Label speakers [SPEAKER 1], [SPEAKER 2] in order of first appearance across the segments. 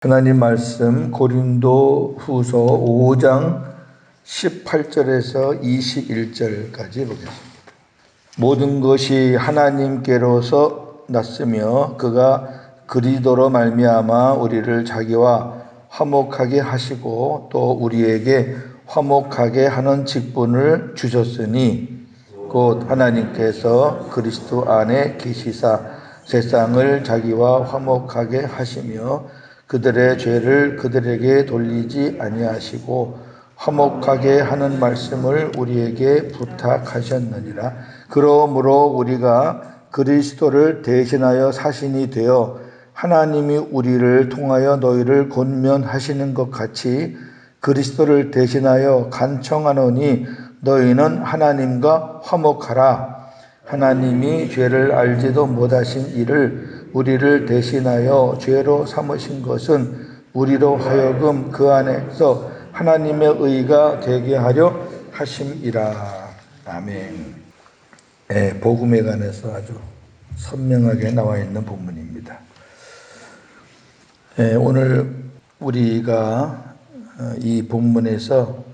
[SPEAKER 1] 하나님 말씀 고린도 후서 5장 18절에서 21절까지 보겠습니다. 모든 것이 하나님께로서 났으며 그가 그리스도로 말미암아 우리를 자기와 화목하게 하시고 또 우리에게 화목하게 하는 직분을 주셨으니 곧 하나님께서 그리스도 안에 계시사 세상을 자기와 화목하게 하시며 그들의 죄를 그들에게 돌리지 아니하시고 화목하게 하는 말씀을 우리에게 부탁하셨느니라. 그러므로 우리가 그리스도를 대신하여 사신이 되어 하나님이 우리를 통하여 너희를 권면하시는 것 같이 그리스도를 대신하여 간청하노니 너희는 하나님과 화목하라. 하나님이 죄를 알지도 못하신 이를 우리를 대신하여 죄로 삼으신 것은 우리로 하여금 그 안에서 하나님의 의가 되게 하려 하심이라. 아멘. 복음에 관해서 아주 선명하게 나와 있는 본문입니다. 오늘 우리가 이 본문에서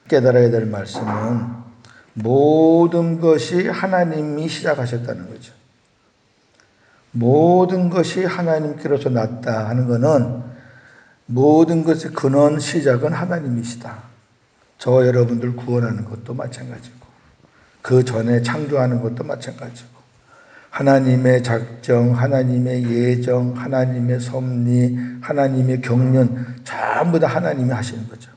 [SPEAKER 1] 깨달아야 될 말씀은 모든 것이 하나님이 시작하셨다는 거죠. 모든 것이 하나님께로서 났다 하는 것은 모든 것의 근원 시작은 하나님이시다. 저와 여러분들 구원하는 것도 마찬가지고 그 전에 창조하는 것도 마찬가지고 하나님의 작정, 하나님의 예정, 하나님의 섭리, 하나님의 경륜 전부 다 하나님이 하시는 거죠.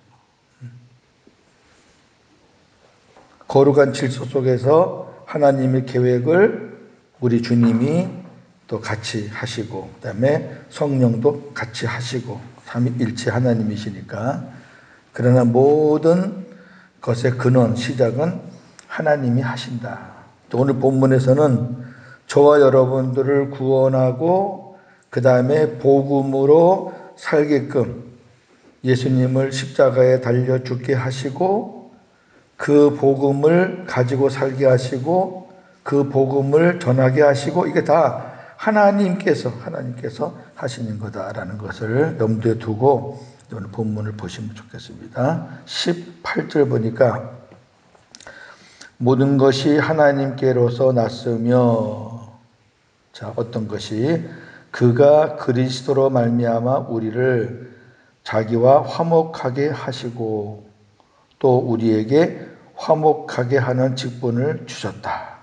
[SPEAKER 1] 거룩한 질서 속에서 하나님의 계획을 우리 주님이 또 같이 하시고 그다음에 성령도 같이 하시고 삼위일체 하나님이시니까 그러나 모든 것의 근원 시작은 하나님이 하신다. 오늘 본문에서는 저와 여러분들을 구원하고 그다음에 복음으로 살게끔 예수님을 십자가에 달려 죽게 하시고 그 복음을 가지고 살게 하시고 그 복음을 전하게 하시고 이게 다 하나님께서 하시는 거다라는 것을 염두에 두고 오늘 본문을 보시면 좋겠습니다. 18절 보니까 모든 것이 하나님께로서 났으며 자 어떤 것이 그가 그리스도로 말미암아 우리를 자기와 화목하게 하시고 또 우리에게 화목하게 하는 직분을 주셨다.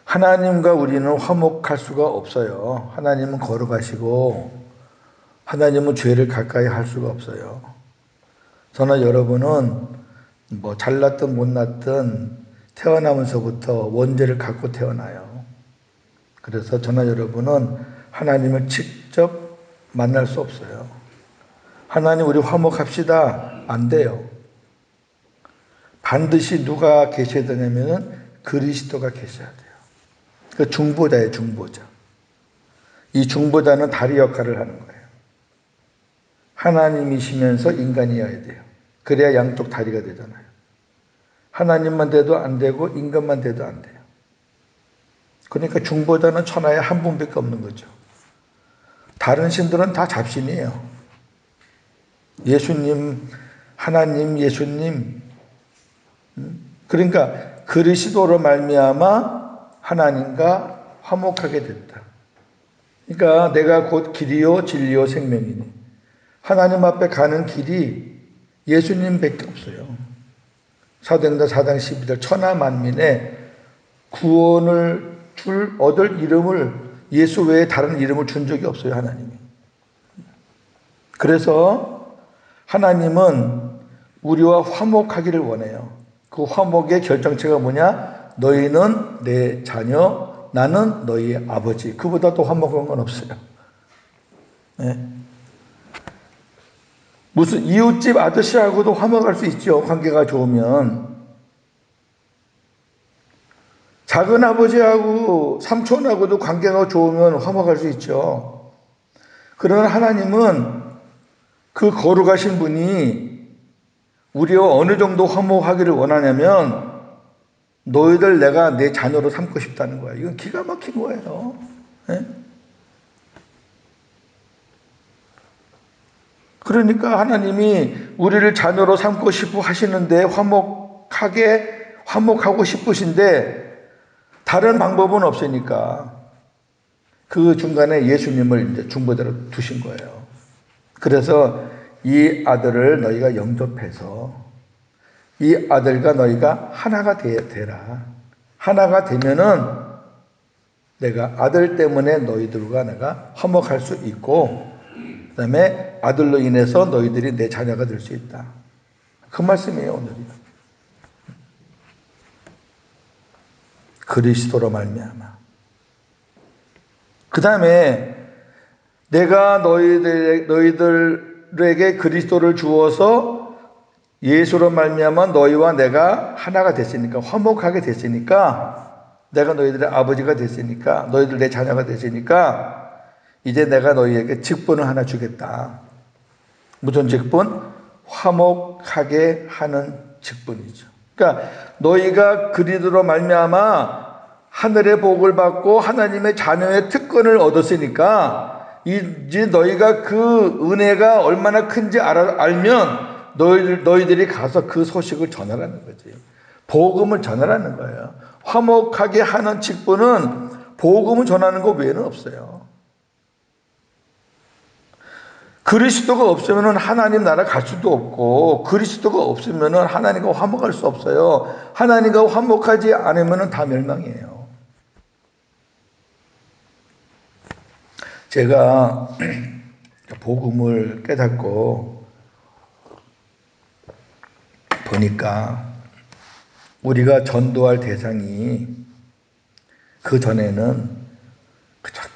[SPEAKER 1] 하나님과 우리는 화목할 수가 없어요. 하나님은 거룩하시고 하나님은 죄를 가까이 할 수가 없어요. 저나 여러분은 뭐 잘났든 못났든 태어나면서부터 원죄를 갖고 태어나요. 그래서 저나 여러분은 하나님을 직접 만날 수 없어요. 하나님 우리 화목합시다. 안 돼요. 반드시 누가 계셔야 되냐면 그리스도가 계셔야 돼요. 그 중보자예요, 중보자. 이 중보자는 다리 역할을 하는 거예요. 하나님이시면서 인간이어야 돼요. 그래야 양쪽 다리가 되잖아요. 하나님만 돼도 안 되고 인간만 돼도 안 돼요. 그러니까 중보자는 천하에 한 분밖에 없는 거죠. 다른 신들은 다 잡신이에요. 예수님, 하나님, 예수님. 그러니까 그리스도로 말미암아 하나님과 화목하게 됐다. 그러니까 내가 곧 길이요 진리요 생명이니 하나님 앞에 가는 길이 예수님밖에 없어요. 사도행전 4장 12절 천하 만민에 구원을 얻을 이름을 예수 외에 다른 이름을 준 적이 없어요. 하나님이. 그래서 하나님은 우리와 화목하기를 원해요. 그 화목의 결정체가 뭐냐? 너희는 내 자녀, 나는 너희의 아버지. 그보다 더 화목한 건 없어요. 네. 무슨 이웃집 아저씨하고도 화목할 수 있죠. 관계가 좋으면. 작은 아버지하고 삼촌하고도 관계가 좋으면 화목할 수 있죠. 그러나 하나님은 그 거룩하신 분이 우리와 어느 정도 화목하기를 원하냐면 너희들 내가 내 자녀로 삼고 싶다는 거야. 이건 기가 막힌 거예요. 네? 그러니까 하나님이 우리를 자녀로 삼고 싶어 하시는데 화목하고 싶으신데 다른 방법은 없으니까 그 중간에 예수님을 이제 중보자로 두신 거예요. 그래서 이 아들을 너희가 영접해서 이 아들과 너희가 하나가 되라. 하나가 되면은 내가 아들 때문에 너희들과 내가 화목할 수 있고, 그 다음에 아들로 인해서 너희들이 내 자녀가 될 수 있다. 그 말씀이에요, 오늘이. 그리스도로 말미암아. 그 다음에 내가 너희들에게 그리스도를 주어서 예수로 말미암아 너희와 내가 하나가 됐으니까, 화목하게 됐으니까, 내가 너희들의 아버지가 됐으니까, 너희들 내 자녀가 됐으니까 이제 내가 너희에게 직분을 하나 주겠다. 무슨 직분? 화목하게 하는 직분이죠. 그러니까 너희가 그리스도로 말미암아 하늘의 복을 받고 하나님의 자녀의 특권을 얻었으니까 이제 너희가 그 은혜가 얼마나 큰지 알면 너희들이 가서 그 소식을 전하라는 거지. 복음을 전하라는 거예요. 화목하게 하는 직분은 복음을 전하는 것 외에는 없어요. 그리스도가 없으면 하나님 나라 갈 수도 없고, 그리스도가 없으면 하나님과 화목할 수 없어요. 하나님과 화목하지 않으면 다 멸망이에요. 제가 복음을 깨닫고 보니까 우리가 전도할 대상이 그 전에는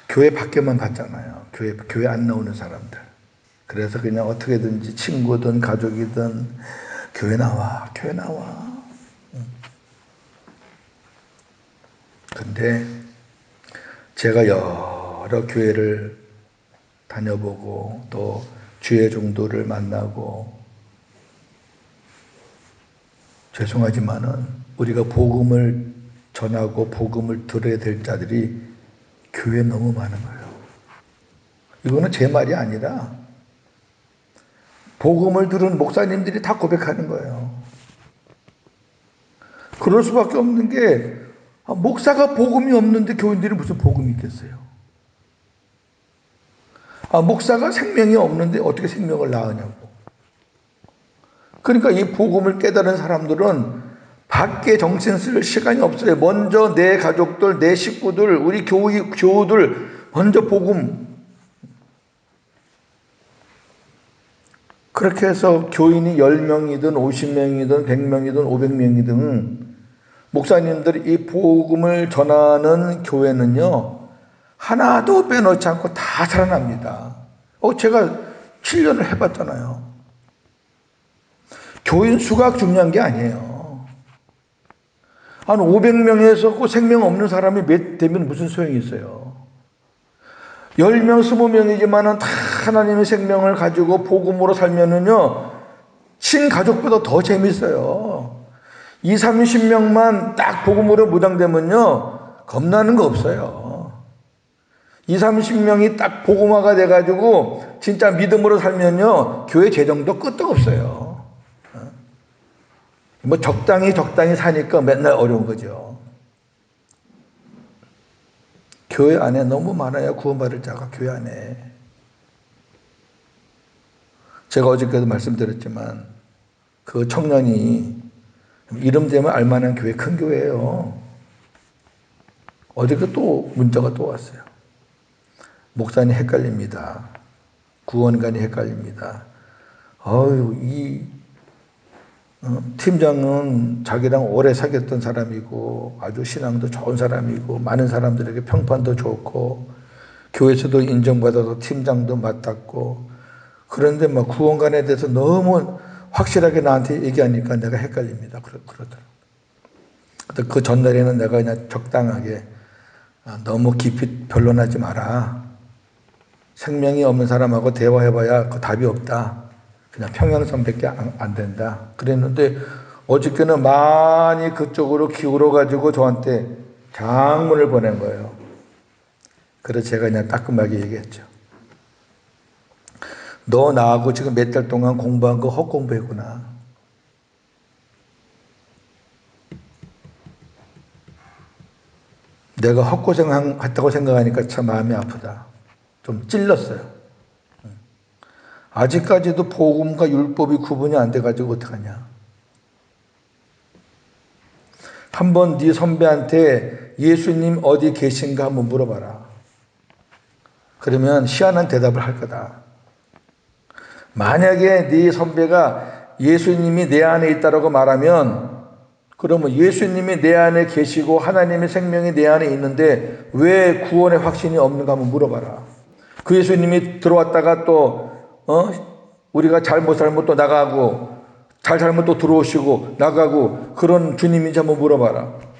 [SPEAKER 1] 교회 밖에만 봤잖아요. 교회 안 나오는 사람들. 그래서 그냥 어떻게든지 친구든 가족이든 교회 나와. 근데 제가 여러 교회를 다녀보고 또 주의 종도를 만나고, 죄송하지만은 우리가 복음을 전하고 복음을 들어야 될 자들이 교회에 너무 많은 거예요. 이거는 제 말이 아니라 복음을 들은 목사님들이 다 고백하는 거예요. 그럴 수밖에 없는 게, 목사가 복음이 없는데 교인들이 무슨 복음이 있겠어요? 목사가 생명이 없는데 어떻게 생명을 낳으냐고. 그러니까 이 복음을 깨달은 사람들은 밖에 정신 쓸 시간이 없어요. 먼저 내 가족들, 내 식구들, 우리 교우들 먼저 복음. 그렇게 해서 교인이 10명이든 50명이든 100명이든 500명이든 목사님들이 이 복음을 전하는 교회는요, 하나도 빼놓지 않고 다 살아납니다. 제가 7년을 해봤잖아요. 교인 수가 중요한 게 아니에요. 한 500명에서 그 생명 없는 사람이 몇 되면 무슨 소용이 있어요. 10명, 20명이지만은 다 하나님의 생명을 가지고 복음으로 살면은요, 친가족보다 더 재밌어요. 2, 30명만 딱 복음으로 무장되면요, 겁나는 거 없어요. 2, 30명이 딱 복음화가 돼가지고 진짜 믿음으로 살면요, 교회 재정도 끄떡없어요. 적당히 사니까 맨날 어려운 거죠. 교회 안에 너무 많아요. 구원받을 자가 교회 안에. 제가 어저께도 말씀드렸지만 그 청년이 이름 되면 알만한 교회, 큰 교회예요. 어저께 또 문자가 또 왔어요. 목사님 헷갈립니다. 구원관이 헷갈립니다. 이 팀장은 자기랑 오래 사귀었던 사람이고 아주 신앙도 좋은 사람이고 많은 사람들에게 평판도 좋고 교회에서도 인정받아서 팀장도 맡았고, 그런데 막 구원관에 대해서 너무 확실하게 나한테 얘기하니까 내가 헷갈립니다. 그러더라고요. 그 전날에는 내가 그냥 적당하게, 너무 깊이 변론하지 마라. 생명이 없는 사람하고 대화해봐야 그 답이 없다. 그냥 평행선밖에 안 된다. 그랬는데 어저께는 많이 그쪽으로 기울어가지고 저한테 장문을 보낸 거예요. 그래서 제가 그냥 따끔하게 얘기했죠. 너 나하고 지금 몇 달 동안 공부한 거 헛공부했구나. 내가 헛고생했다고 생각하니까 참 마음이 아프다. 좀 찔렀어요. 아직까지도 복음과 율법이 구분이 안 돼가지고 어떡하냐. 한번 네 선배한테 예수님 어디 계신가 한번 물어봐라. 그러면 희한한 대답을 할 거다. 만약에 네 선배가 예수님이 내 안에 있다라고 말하면 그러면 예수님이 내 안에 계시고 하나님의 생명이 내 안에 있는데 왜 구원의 확신이 없는가 한번 물어봐라. 그 예수님이 들어왔다가 또 우리가 잘못 살면 또 나가고 잘못 또 들어오시고 나가고 그런 주님인지 한번 물어봐라.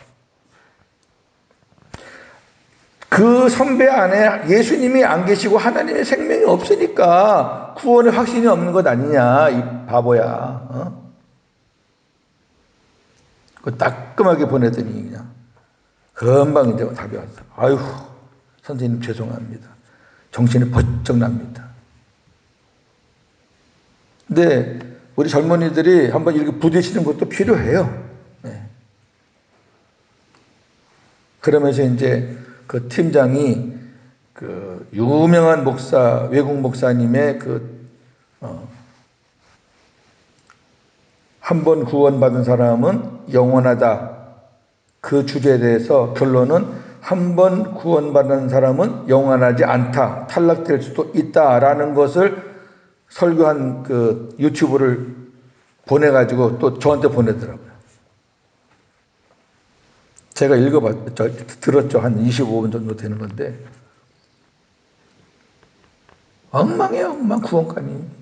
[SPEAKER 1] 그 선배 안에 예수님이 안 계시고 하나님의 생명이 없으니까 구원의 확신이 없는 것 아니냐 이 바보야. 그 따끔하게 보내더니 그냥 금방 이제 답이 왔어. 아유 선생님 죄송합니다. 정신이 번쩍 납니다. 근데 우리 젊은이들이 한번 이렇게 부딪히는 것도 필요해요. 네. 그러면서 이제 그 팀장이 그 유명한 목사, 외국 목사님의 한 번 구원받은 사람은 영원하다. 그 주제에 대해서 결론은 한 번 구원받은 사람은 영원하지 않다. 탈락될 수도 있다라는 것을 설교한 그 유튜브를 보내가지고 또 저한테 보내더라고요. 제가 들었죠. 한 25분 정도 되는 건데. 엉망이에요, 엉망 구원관이.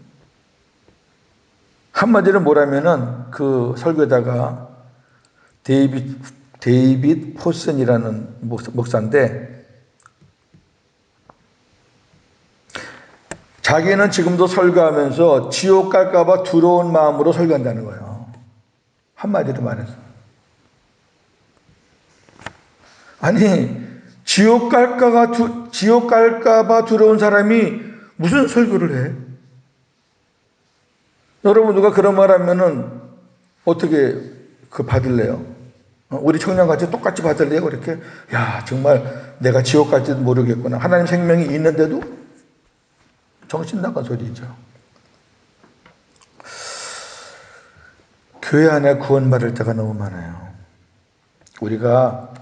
[SPEAKER 1] 한마디로 뭐라면은 그 설교에다가 데이빗 포슨이라는 목사인데 자기는 지금도 설교하면서 지옥 갈까봐 두려운 마음으로 설교한다는 거예요. 한마디로 말해서. 아니, 지옥 갈까봐 두려운 사람이 무슨 설교를 해? 여러분, 누가 그런 말 하면은 어떻게 받을래요? 우리 청년같이 똑같이 받을래요? 그렇게? 야, 정말 내가 지옥 갈지도 모르겠구나. 하나님 생명이 있는데도 정신 나간 소리죠. 교회 안에 구원받을 때가 너무 많아요. 우리가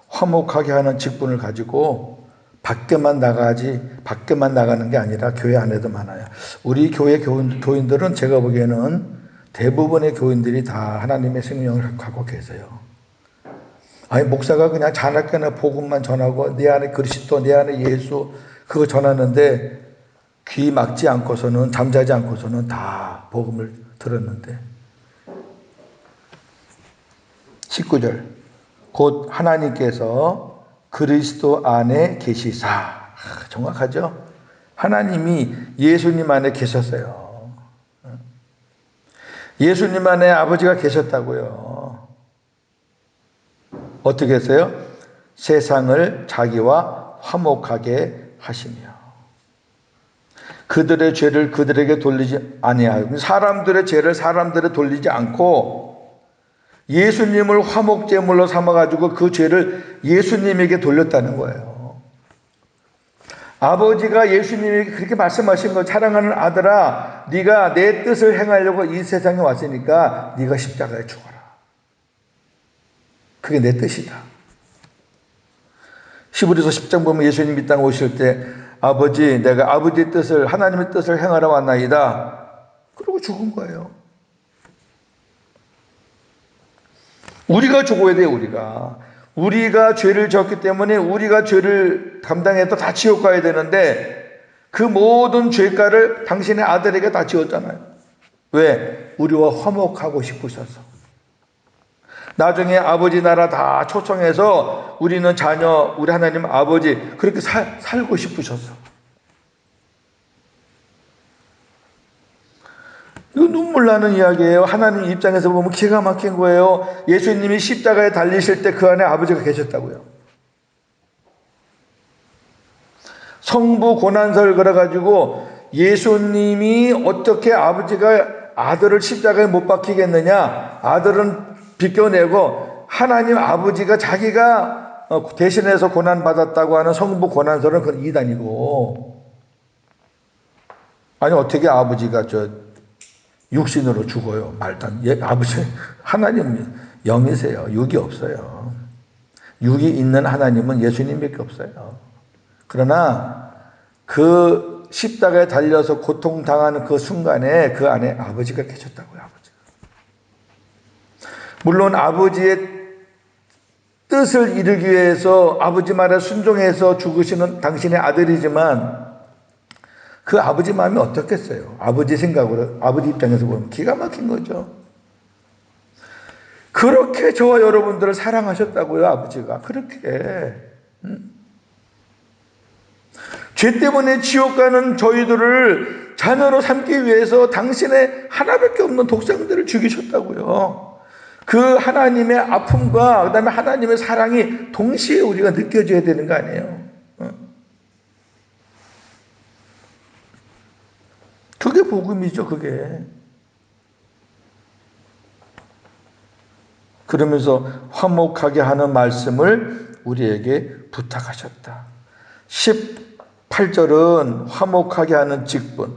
[SPEAKER 1] 화목하게 하는 직분을 가지고 밖에만 나가는 게 아니라 교회 안에도 많아요. 우리 교회 교인들은 제가 보기에는 대부분의 교인들이 다 하나님의 생명을 갖고 계세요. 아니, 목사가 그냥 자나깨나 복음만 전하고 내 안에 그리스도, 내 안에 예수 그거 전하는데 귀 막지 않고서는 잠자지 않고서는 다 복음을 들었는데 19절 곧 하나님께서 그리스도 안에 계시사. 정확하죠? 하나님이 예수님 안에 계셨어요. 예수님 안에 아버지가 계셨다고요. 어떻게 했어요? 세상을 자기와 화목하게 하시며 그들의 죄를 그들에게 돌리지 아니하고 사람들의 죄를 사람들에 돌리지 않고 예수님을 화목제물로 삼아가지고 그 죄를 예수님에게 돌렸다는 거예요. 아버지가 예수님에게 그렇게 말씀하신 거 사랑하는 아들아 네가 내 뜻을 행하려고 이 세상에 왔으니까 네가 십자가에 죽어라. 그게 내 뜻이다. 히브리서 10장 보면 예수님 이 땅에 오실 때 아버지 내가 아버지의 뜻을 하나님의 뜻을 행하러 왔나이다. 그러고 죽은 거예요. 우리가 죽어야 돼요. 우리가 죄를 졌기 때문에 우리가 죄를 감당해서 다 지옥 가야 되는데 그 모든 죄가를 당신의 아들에게 다 지었잖아요. 왜? 우리와 화목하고 싶으셔서. 나중에 아버지 나라 다 초청해서 우리는 자녀, 우리 하나님 아버지 그렇게 살고 싶으셨어. 이거 눈물 나는 이야기예요. 하나님 입장에서 보면 기가 막힌 거예요. 예수님이 십자가에 달리실 때 그 안에 아버지가 계셨다고요. 성부 고난설 그래가지고 예수님이 어떻게 아버지가 아들을 십자가에 못 박히겠느냐? 아들은 비껴내고 하나님 아버지가 자기가 대신해서 고난받았다고 하는 성부 고난설은 그건 이단이고, 아니 어떻게 아버지가 육신으로 죽어요? 말도 안 돼. 아버지 하나님 영이세요. 육이 없어요. 육이 있는 하나님은 예수님밖에 없어요. 그러나 그 십자가에 달려서 고통당하는 그 순간에 그 안에 아버지가 계셨다고요. 아버지가. 물론 아버지의 뜻을 이루기 위해서 아버지 말에 순종해서 죽으시는 당신의 아들이지만 그 아버지 마음이 어떻겠어요? 아버지 생각으로, 아버지 입장에서 보면 기가 막힌 거죠. 그렇게 저와 여러분들을 사랑하셨다고요, 아버지가. 그렇게. 죄 때문에 지옥 가는 저희들을 자녀로 삼기 위해서 당신의 하나밖에 없는 독생들을 죽이셨다고요. 그 하나님의 아픔과 그 다음에 하나님의 사랑이 동시에 우리가 느껴져야 되는 거 아니에요. 그게 복음이죠, 그게. 그러면서 화목하게 하는 말씀을 우리에게 부탁하셨다. 18절은 화목하게 하는 직분,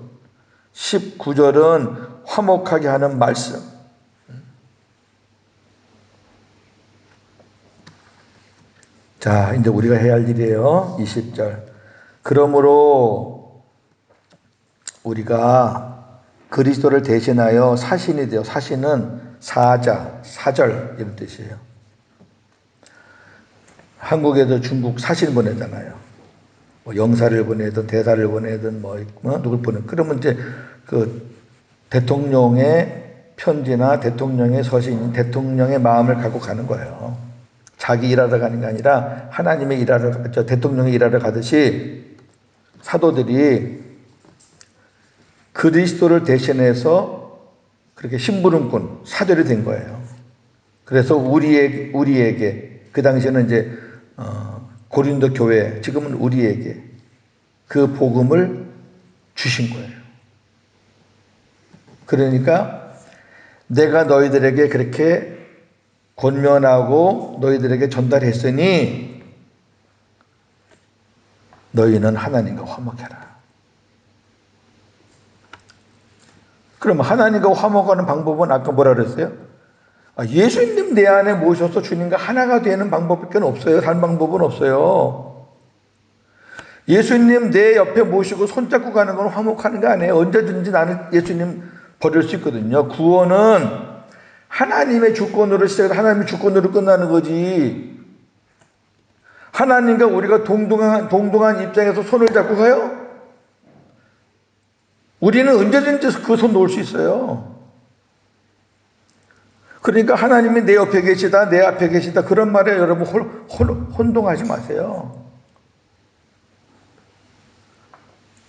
[SPEAKER 1] 19절은 화목하게 하는 말씀. 자, 이제 우리가 해야 할 일이에요. 20절. 그러므로 우리가 그리스도를 대신하여 사신이 되어, 사신은 사자, 사절 이런 뜻이에요. 한국에도 중국 사신 보내잖아요. 뭐 영사를 보내든 대사를 보내든 누굴 보내. 그러면 이제 그 대통령의 편지나 대통령의 서신, 대통령의 마음을 갖고 가는 거예요. 자기 일하러 가는 게 아니라 하나님의 일하러, 대통령이 일하러 가듯이 사도들이 그리스도를 대신해서 그렇게 심부름꾼, 사절이 된 거예요. 그래서 우리에게 그 당시에는 이제 고린도 교회, 지금은 우리에게 그 복음을 주신 거예요. 그러니까 내가 너희들에게 그렇게 권면하고 너희들에게 전달했으니 너희는 하나님과 화목해라. 그럼 하나님과 화목하는 방법은 아까 뭐라 그랬어요? 예수님 내 안에 모셔서 주님과 하나가 되는 방법밖에 없어요. 다른 방법은 없어요. 예수님 내 옆에 모시고 손잡고 가는 건 화목하는 거 아니에요. 언제든지 나는 예수님 버릴 수 있거든요. 구원은 하나님의 주권으로 시작해서 하나님의 주권으로 끝나는 거지. 하나님과 우리가 동등한 입장에서 손을 잡고 가요? 우리는 언제든지 그 손 놓을 수 있어요. 그러니까 하나님이 내 옆에 계시다, 내 앞에 계시다, 그런 말에 여러분 혼동하지 마세요.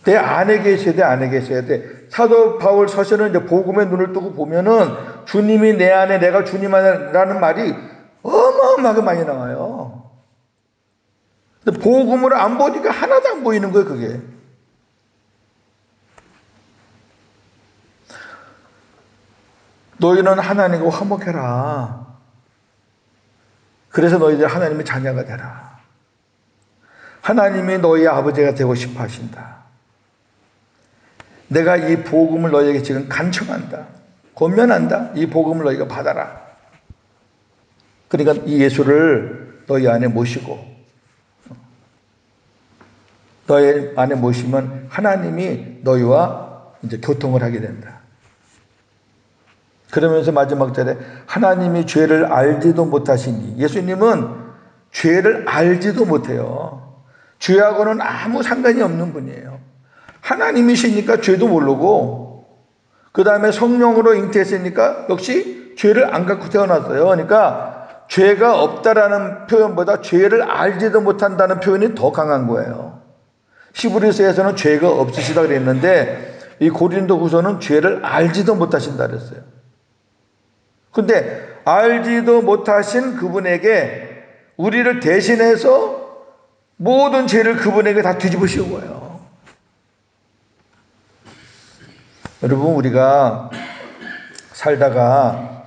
[SPEAKER 1] 내 안에 계셔야 돼, 안에 계셔야 돼. 사도 바울 서신은 이제 복음에 눈을 뜨고 보면은 주님이 내 안에, 내가 주님 안에라는 말이 어마어마하게 많이 나와요. 근데 복음을 안 보니까 하나도 안 보이는 거예요, 그게. 너희는 하나님과 화목해라. 그래서 너희들 하나님의 자녀가 되라. 하나님이 너희의 아버지가 되고 싶어 하신다. 내가 이 복음을 너희에게 지금 간청한다. 권면한다. 이 복음을 너희가 받아라. 그러니까 이 예수를 너희 안에 모시고 너희 안에 모시면 하나님이 너희와 이제 교통을 하게 된다. 그러면서 마지막 절에 하나님이 죄를 알지도 못하시니, 예수님은 죄를 알지도 못해요. 죄하고는 아무 상관이 없는 분이에요. 하나님이시니까 죄도 모르고 그 다음에 성령으로 잉태했으니까 역시 죄를 안 갖고 태어났어요. 그러니까 죄가 없다라는 표현보다 죄를 알지도 못한다는 표현이 더 강한 거예요. 히브리서에서는 죄가 없으시다 그랬는데 이 고린도후서는 죄를 알지도 못하신다 그랬어요. 근데 알지도 못하신 그분에게 우리를 대신해서 모든 죄를 그분에게 다 뒤집으시는 거예요. 여러분, 우리가 살다가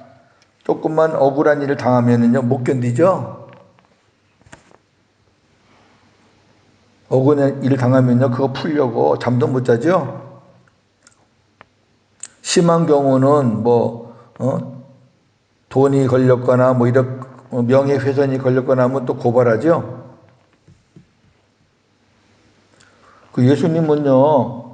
[SPEAKER 1] 조금만 억울한 일을 당하면은요, 못 견디죠? 억울한 일을 당하면요, 그거 풀려고 잠도 못 자죠? 심한 경우는 돈이 걸렸거나 이런 명예훼손이 걸렸거나 하면 또 고발하죠? 그 예수님은요,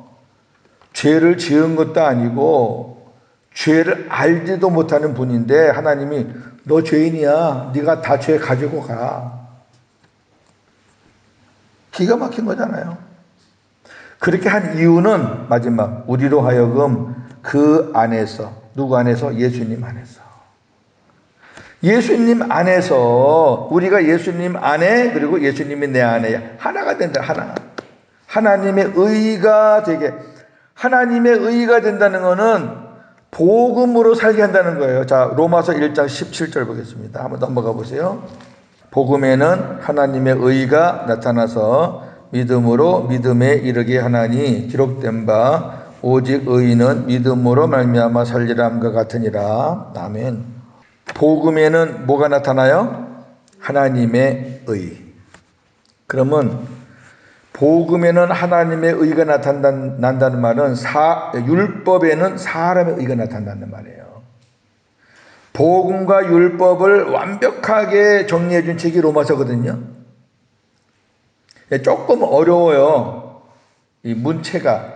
[SPEAKER 1] 죄를 지은 것도 아니고 죄를 알지도 못하는 분인데 하나님이 너 죄인이야. 네가 다 죄 가지고 가. 기가 막힌 거잖아요. 그렇게 한 이유는 마지막 우리로 하여금 그 안에서 누구 안에서? 예수님 안에서. 예수님 안에서 우리가 예수님 안에 그리고 예수님이 내 안에 하나가 된다. 하나. 하나님의 의가 되게 하나님의 의가 된다는 것은 복음으로 살게 한다는 거예요. 자, 로마서 1장 17절 보겠습니다. 한번 넘어가 보세요. 복음에는 하나님의 의가 나타나서 믿음으로 믿음에 이르게 하나니 기록된 바 오직 의인은 믿음으로 말미암아 살리라 함과 같으니라. 아멘. 복음에는 뭐가 나타나요? 하나님의 의. 그러면 복음에는 하나님의 의가 나타난다는 말은 율법에는 사람의 의가 나타난다는 말이에요. 복음과 율법을 완벽하게 정리해 준 책이 로마서거든요. 조금 어려워요. 이 문체가.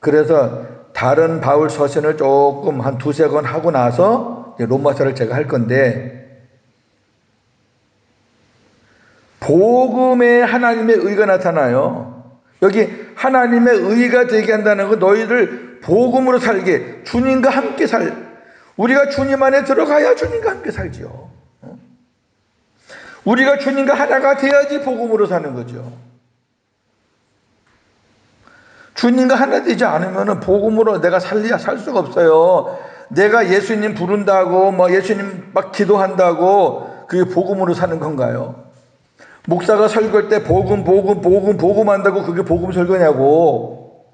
[SPEAKER 1] 그래서 다른 바울 서신을 조금 한 두세 권 하고 나서 로마서를 제가 할 건데 복음에 하나님의 의가 나타나요. 여기 하나님의 의가 되게 한다는 건 너희를 복음으로 살게 주님과 함께 우리가 주님 안에 들어가야 주님과 함께 살지요. 우리가 주님과 하나가 돼야지 복음으로 사는 거죠. 주님과 하나 되지 않으면 복음으로 내가 살 수가 없어요. 내가 예수님 부른다고 예수님 막 기도한다고 그게 복음으로 사는 건가요? 목사가 설교할 때 복음 한다고 그게 복음 설교냐고.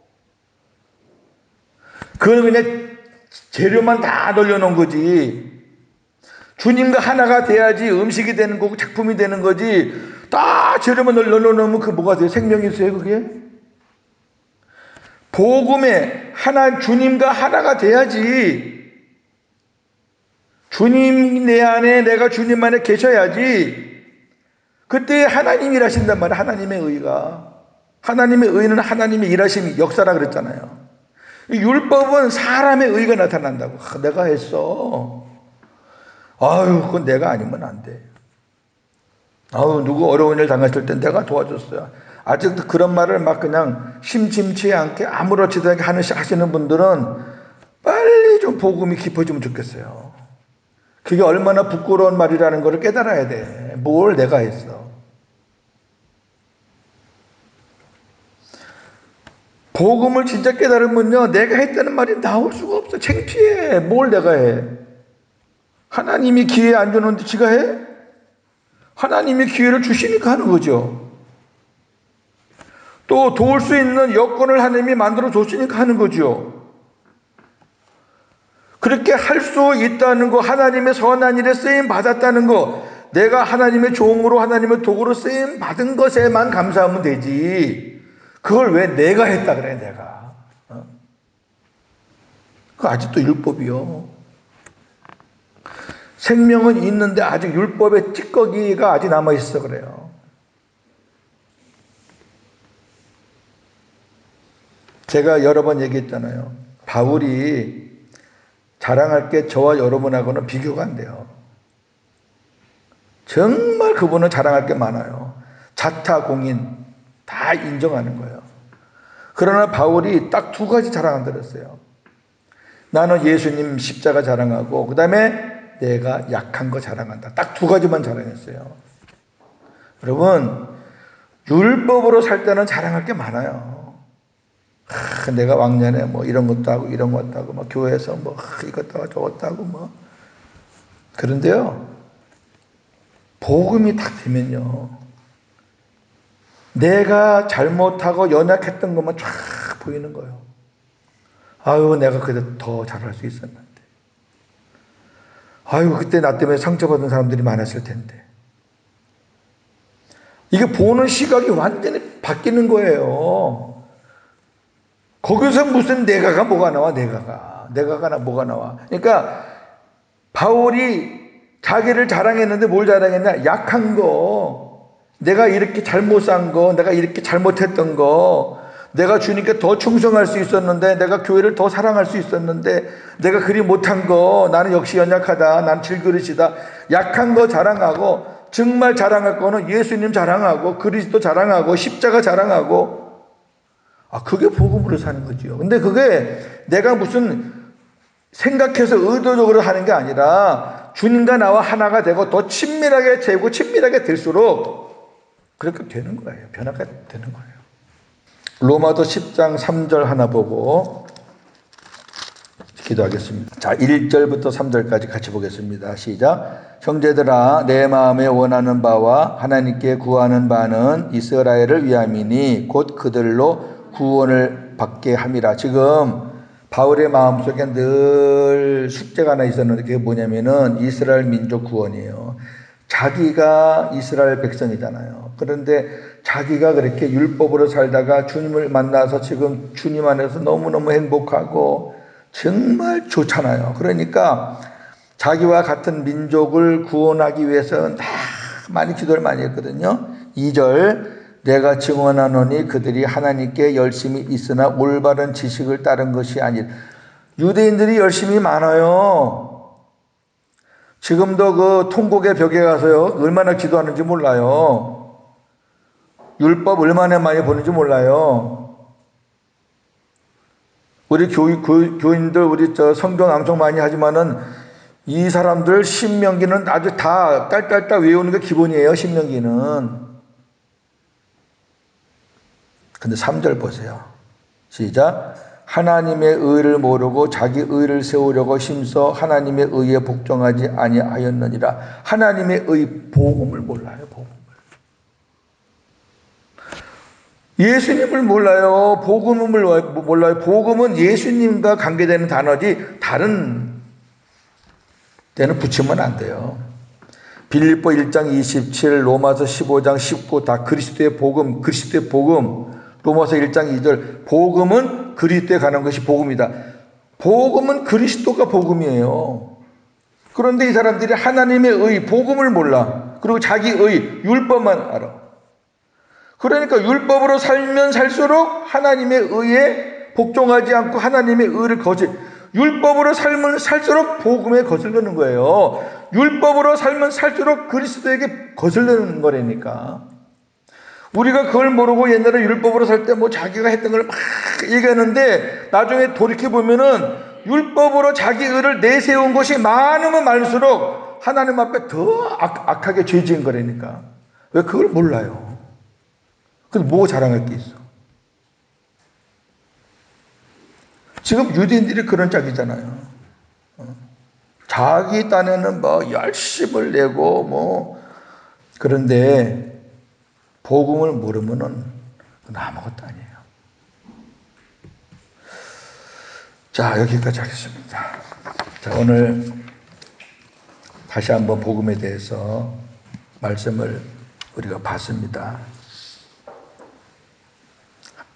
[SPEAKER 1] 그건 그냥 재료만 다 돌려놓은 거지. 주님과 하나가 돼야지 음식이 되는 거고 작품이 되는 거지. 다 재료만 넣어놓으면 그 뭐가 돼요? 생명이 있어요 그게? 복음에 주님과 하나가 돼야지. 주님 내 안에 내가 주님 안에 계셔야지. 그때 하나님이 일하신단 말이에요. 하나님의 의가. 하나님의 의는 하나님의 일하심 역사라 그랬잖아요. 율법은 사람의 의가 나타난다고. 내가 했어. 아유, 그건 내가 아니면 안 돼. 아유, 누구 어려운 일 당했을 때 내가 도와줬어요. 아직도 그런 말을 막 그냥 심심치 않게 아무렇지도 않게 하시는 분들은 빨리 좀 복음이 깊어지면 좋겠어요. 그게 얼마나 부끄러운 말이라는 걸 깨달아야 돼. 뭘 내가 했어. 복음을 진짜 깨달으면요, 내가 했다는 말이 나올 수가 없어. 창피해. 뭘 내가 해. 하나님이 기회 안 주는데 지가 해? 하나님이 기회를 주시니까 하는 거죠. 또 도울 수 있는 여건을 하나님이 만들어 줬으니까 하는 거죠. 그렇게 할 수 있다는 거, 하나님의 선한 일에 쓰임 받았다는 거, 내가 하나님의 종으로 하나님의 도구로 쓰임 받은 것에만 감사하면 되지. 그걸 왜 내가 했다 그래, 내가. 그 아직도 율법이요. 생명은 있는데 아직 율법의 찌꺼기가 아직 남아있어 그래요. 제가 여러 번 얘기했잖아요. 바울이 자랑할 게 저와 여러분하고는 비교가 안 돼요. 정말 그분은 자랑할 게 많아요. 자타공인 다 인정하는 거예요. 그러나 바울이 딱 두 가지 자랑을 했어요. 나는 예수님 십자가 자랑하고 그 다음에 내가 약한 거 자랑한다. 딱 두 가지만 자랑했어요. 여러분, 율법으로 살 때는 자랑할 게 많아요. 내가 왕년에 이런 것도 하고 이런 것도 하고 교회에서 이것도 하고 저것도 하고 그런데요, 복음이 딱 되면요, 내가 잘못하고 연약했던 것만 쫙 보이는 거예요. 아유, 내가 그래도 더 잘할 수 있었는데. 아유, 그때 나 때문에 상처받은 사람들이 많았을 텐데. 이게 보는 시각이 완전히 바뀌는 거예요. 거기서 무슨 내가가 뭐가 나와, 내가가 뭐가 나와. 그러니까 바울이 자기를 자랑했는데 뭘 자랑했냐? 약한 거, 내가 이렇게 잘못 산 거, 내가 이렇게 잘못했던 거, 내가 주님께 더 충성할 수 있었는데, 내가 교회를 더 사랑할 수 있었는데, 내가 그리 못한 거, 나는 역시 연약하다, 난 질그릇이다. 약한 거 자랑하고, 정말 자랑할 거는 예수님 자랑하고, 그리스도 자랑하고, 십자가 자랑하고, 그게 복음으로 사는 거죠. 근데 그게 내가 무슨 생각해서 의도적으로 하는 게 아니라 주님과 나와 하나가 되고 더 친밀하게 되고 친밀하게 될수록 그렇게 되는 거예요. 변화가 되는 거예요. 로마도 10장 3절 하나 보고 기도하겠습니다. 자, 1절부터 3절까지 같이 보겠습니다. 시작. 형제들아, 내 마음에 원하는 바와 하나님께 구하는 바는 이스라엘을 위함이니 곧 그들로 구원을 받게 함이라. 지금 바울의 마음속에 늘 숙제가 하나 있었는데 그게 뭐냐면은 이스라엘 민족 구원이에요. 자기가 이스라엘 백성이잖아요. 그런데 자기가 그렇게 율법으로 살다가 주님을 만나서 지금 주님 안에서 너무너무 행복하고 정말 좋잖아요. 그러니까 자기와 같은 민족을 구원하기 위해서 많이 기도를 많이 했거든요. 2절 내가 증언하노니 그들이 하나님께 열심히 있으나 올바른 지식을 따른 것이 아니라. 유대인들이 열심히 많아요. 지금도 그 통곡의 벽에 가서요 얼마나 기도하는지 몰라요. 율법 얼마나 많이 보는지 몰라요. 우리 교인들 우리 성경 엄청 많이 하지만은 이 사람들 신명기는 아주 다 딸딸딸 외우는 게 기본이에요. 신명기는. 근데 3절 보세요. 시작. 하나님의 의를 모르고 자기 의를 세우려고 힘써 하나님의 의에 복종하지 아니하였느니라. 하나님의 의 복음을 몰라요. 복음을. 예수님을 몰라요. 복음을 몰라요. 복음은 예수님과 관계되는 단어지 다른 데는 붙이면 안 돼요. 빌립보 1장 27, 로마서 15장 19 다 그리스도의 복음, 그리스도의 복음. 로마서 1장 2절 복음은 그리스도에 관한 것이 복음이다. 복음은 그리스도가 복음이에요. 그런데 이 사람들이 하나님의 의, 복음을 몰라. 그리고 자기 의, 율법만 알아. 그러니까 율법으로 살면 살수록 하나님의 의에 복종하지 않고 하나님의 의를 율법으로 살면 살수록 복음에 거슬리는 거예요. 율법으로 살면 살수록 그리스도에게 거슬리는 거라니까. 우리가 그걸 모르고 옛날에 율법으로 살 때 뭐 자기가 했던 걸 막 얘기하는데 나중에 돌이켜보면은 율법으로 자기 의를 내세운 것이 많으면 많을수록 하나님 앞에 더 악하게 죄 지은 거라니까. 왜 그걸 몰라요? 그래서 뭐 자랑할 게 있어? 지금 유대인들이 그런 짝이잖아요. 자기 딴에는 뭐 열심을 내고 뭐 그런데 복음을 모르면은 아무것도 아니에요. 자, 여기까지 하겠습니다. 자, 오늘 다시 한번 복음에 대해서 말씀을 우리가 봤습니다.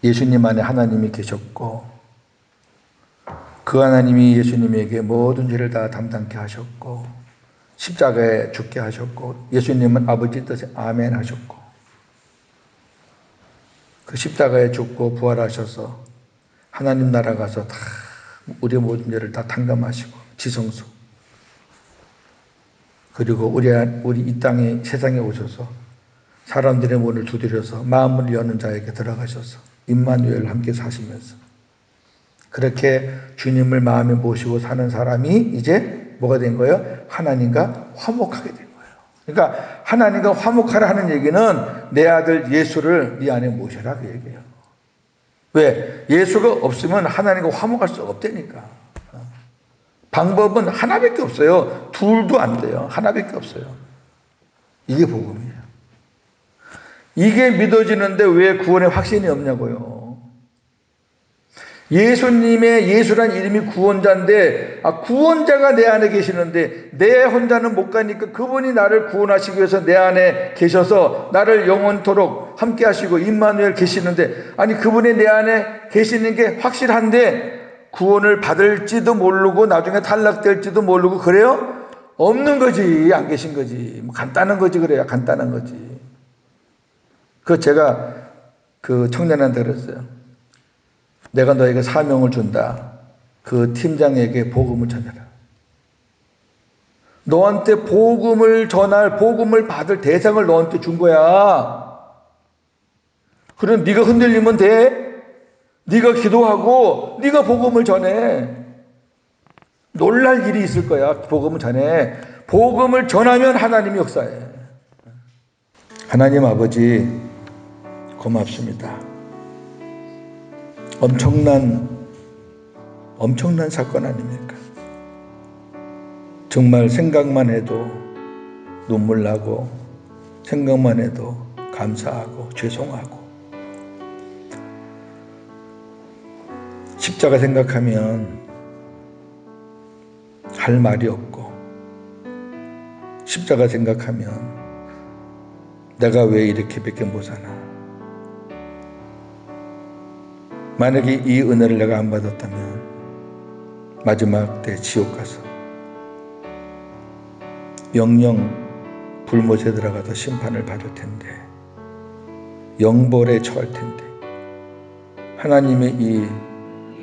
[SPEAKER 1] 예수님 안에 하나님이 계셨고 그 하나님이 예수님에게 모든 죄를 다 담당케 하셨고 십자가에 죽게 하셨고 예수님은 아버지 뜻에 아멘 하셨고 그 십자가에 죽고 부활하셔서 하나님 나라 가서 다 우리의 모든 죄를 다 탕감하시고 지성소 그리고 우리 이 땅에 세상에 오셔서 사람들의 문을 두드려서 마음을 여는 자에게 들어가셔서 임마누엘 함께 사시면서 그렇게 주님을 마음에 모시고 사는 사람이 이제 뭐가 된 거예요? 하나님과 화목하게 된 거예요. 그러니까 하나님과 화목하라 하는 얘기는 내 아들 예수를 네 안에 모셔라 그 얘기예요. 왜? 예수가 없으면 하나님과 화목할 수 없다니까. 방법은 하나밖에 없어요. 둘도 안 돼요. 하나밖에 없어요. 이게 복음이에요. 이게 믿어지는데 왜 구원의 확신이 없냐고요. 예수란 이름이 구원자인데, 구원자가 내 안에 계시는데 내 혼자는 못 가니까 그분이 나를 구원하시기 위해서 내 안에 계셔서 나를 영원토록 함께 하시고 임마누엘 계시는데, 아니 그분이 내 안에 계시는 게 확실한데 구원을 받을지도 모르고 나중에 탈락될지도 모르고 그래요? 없는 거지. 안 계신 거지. 뭐 간단한 거지. 그래야 간단한 거지. 제가 그 청년한테 그랬어요. 내가 너에게 사명을 준다. 그 팀장에게 복음을 전해라. 너한테 복음을 전할, 복음을 받을 대상을 너한테 준 거야. 그럼 네가 흔들리면 돼. 네가 기도하고 네가 복음을 전해. 놀랄 일이 있을 거야. 복음을 전해. 복음을 전하면 하나님이 역사해. 하나님 아버지 고맙습니다. 엄청난 사건 아닙니까? 정말 생각만 해도 눈물 나고, 생각만 해도 감사하고 죄송하고, 십자가 생각하면 할 말이 없고, 십자가 생각하면 내가 왜 이렇게밖에 못 사나. 만약에 이 은혜를 내가 안 받았다면 마지막 때 지옥 가서 영영 불못에 들어가서 심판을 받을 텐데, 영벌에 처할 텐데, 하나님의 이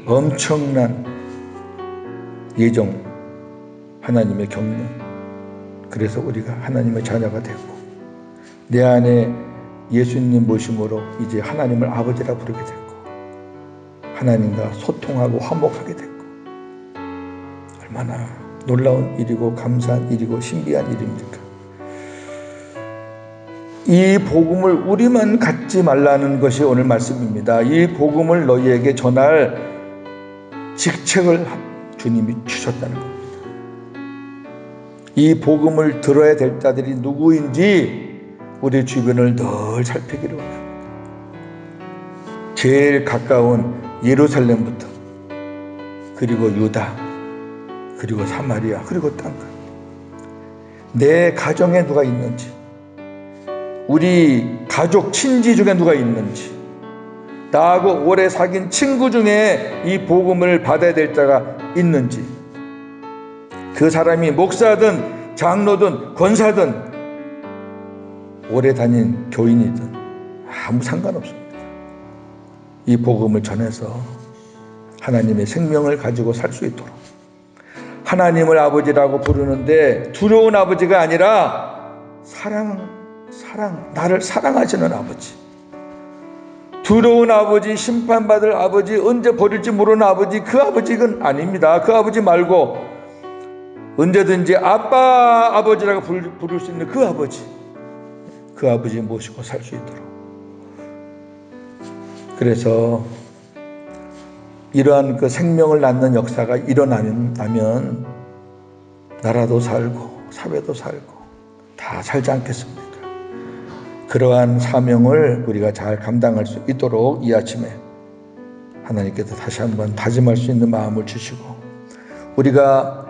[SPEAKER 1] 엄청난 예정, 하나님의 경륜, 그래서 우리가 하나님의 자녀가 되고 내 안에 예수님 모심으로 이제 하나님을 아버지라 부르게 되고 하나님과 소통하고 화목하게 되고, 얼마나 놀라운 일이고 감사한 일이고 신비한 일입니까? 이 복음을 우리만 갖지 말라는 것이 오늘 말씀입니다. 이 복음을 너희에게 전할 직책을 주님이 주셨다는 겁니다. 이 복음을 들어야 될 자들이 누구인지 우리 주변을 늘 살피기를 원합니다. 제일 가까운 예루살렘부터, 그리고 유다, 그리고 사마리아, 그리고 땅끝. 내 가정에 누가 있는지, 우리 가족 친지 중에 누가 있는지, 나하고 오래 사귄 친구 중에 이 복음을 받아야 될 자가 있는지, 그 사람이 목사든 장로든 권사든 오래 다닌 교인이든 아무 상관없습니다. 이 복음을 전해서 하나님의 생명을 가지고 살 수 있도록, 하나님을 아버지라고 부르는데 두려운 아버지가 아니라 나를 사랑하시는 아버지, 두려운 아버지, 심판받을 아버지, 언제 버릴지 모르는 아버지, 그 아버지는 아닙니다. 그 아버지 말고 언제든지 아빠, 아버지라고 부를 수 있는 그 아버지 모시고 살 수 있도록. 그래서 이러한 그 생명을 낳는 역사가 일어나면 나라도 살고 사회도 살고 다 살지 않겠습니까? 그러한 사명을 우리가 잘 감당할 수 있도록 이 아침에 하나님께서 다시 한번 다짐할 수 있는 마음을 주시고, 우리가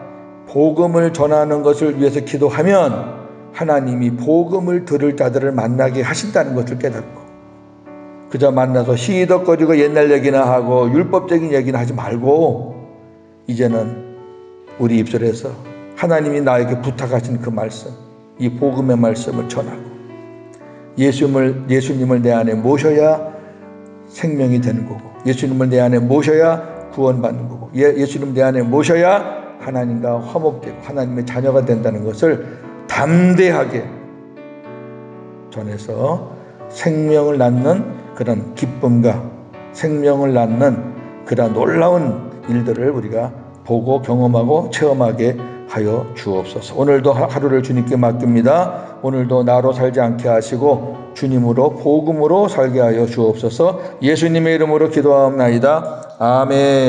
[SPEAKER 1] 복음을 전하는 것을 위해서 기도하면 하나님이 복음을 들을 자들을 만나게 하신다는 것을 깨닫고, 그저 만나서 시덕거리고 옛날 얘기나 하고 율법적인 얘기나 하지 말고, 이제는 우리 입술에서 하나님이 나에게 부탁하신 그 말씀, 이 복음의 말씀을 전하고, 예수님을 내 안에 모셔야 생명이 되는 거고, 예수님을 내 안에 모셔야 구원받는 거고, 예수님 내 안에 모셔야 하나님과 화목되고 하나님의 자녀가 된다는 것을 담대하게 전해서 생명을 낳는 그런 기쁨과 생명을 낳는 그런 놀라운 일들을 우리가 보고 경험하고 체험하게 하여 주옵소서. 오늘도 하루를 주님께 맡깁니다. 오늘도 나로 살지 않게 하시고 주님으로 복음으로 살게 하여 주옵소서. 예수님의 이름으로 기도하옵나이다. 아멘.